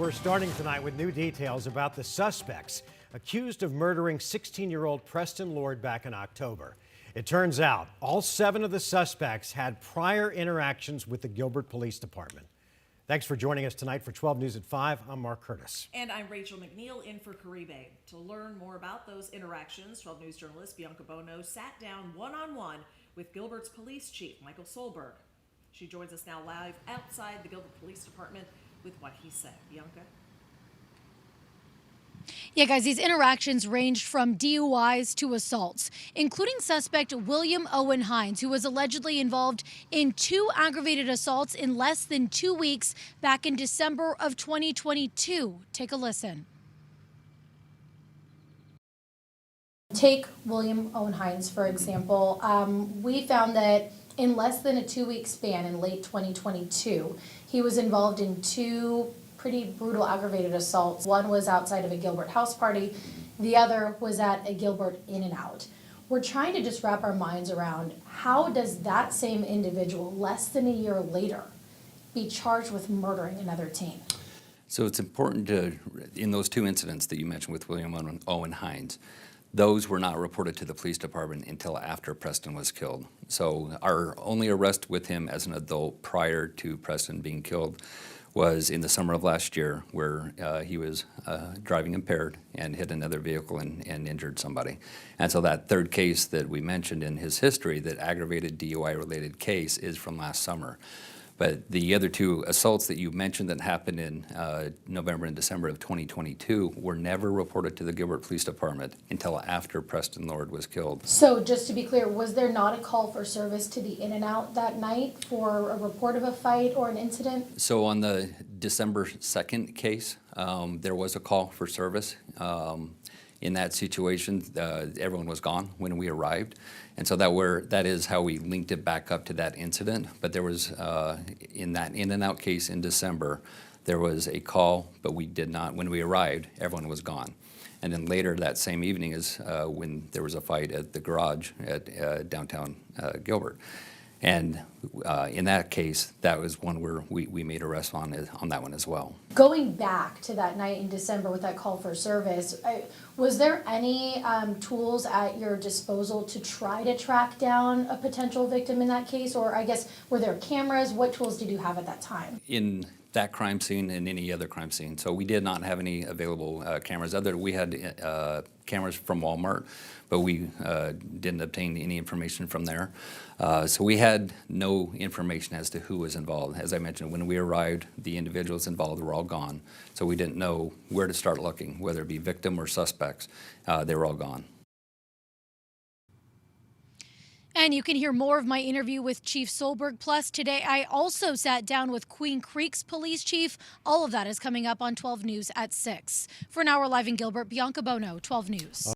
We're starting tonight with new details about the suspects accused of murdering 16-year-old Preston Lord back in October. It turns out all 7 of the suspects had prior interactions with the Gilbert Police Department. Thanks for joining us tonight for 12 News at 5. I'm Mark Curtis. And I'm Rachel McNeil in for Caribe. To learn more about those interactions, 12 News journalist Bianca Bono sat down one-on-one with Gilbert's police chief, Michael Solberg. She joins us now live outside the Gilbert Police Department with what he said. Bianca? Yeah, guys, these interactions ranged from DUIs to assaults, including suspect William Owen Hines, who was allegedly involved in 2 aggravated assaults in less than 2 weeks back in December of 2022. Take a listen. Take William Owen Hines, for example. We found that in less than a 2-week span in late 2022, he was involved in 2 pretty brutal aggravated assaults. One was outside of a Gilbert house party. The other was at a Gilbert In-N-Out. We're trying to just wrap our minds around how does that same individual, less than a year later, be charged with murdering another teen? So it's important to, in those 2 incidents that you mentioned with William Owen Hines, those were not reported to the police department until after Preston was killed. So our only arrest with him as an adult prior to Preston being killed was in the summer of last year, where he was driving impaired and hit another vehicle and injured somebody. And so that 3rd case that we mentioned in his history, that aggravated DUI-related case, is from last summer. But the other 2 assaults that you mentioned that happened in November and December of 2022 were never reported to the Gilbert Police Department until after Preston Lord was killed. So just to be clear, was there not a call for service to the In-N-Out that night for a report of a fight or an incident? So on the December 2nd case, there was a call for service. In that situation, everyone was gone when we arrived. And so that is how we linked it back up to that incident. But there was, in that In-N-Out case in December, there was a call, but we did not, when we arrived, everyone was gone. And then later that same evening is when there was a fight at the garage at downtown Gilbert. And in that case, that was one where we made arrests on that one as well. Going back to that night in December with that call for service, was there any tools at your disposal to try to track down a potential victim in that case? Or I guess, were there cameras? What tools did you have at that time? In that crime scene and any other crime scene. So we did not have any available cameras. We had cameras from Walmart, but we didn't obtain any information from there. So we had no information as to who was involved. As I mentioned, when we arrived, the individuals involved were all gone. So we didn't know where to start looking, whether it be victim or suspects. They were all gone. And you can hear more of my interview with Chief Solberg. Plus, today I also sat down with Queen Creek's police chief. All of that is coming up on 12 News at 6. For an hour live in Gilbert, Bianca Bono, 12 News.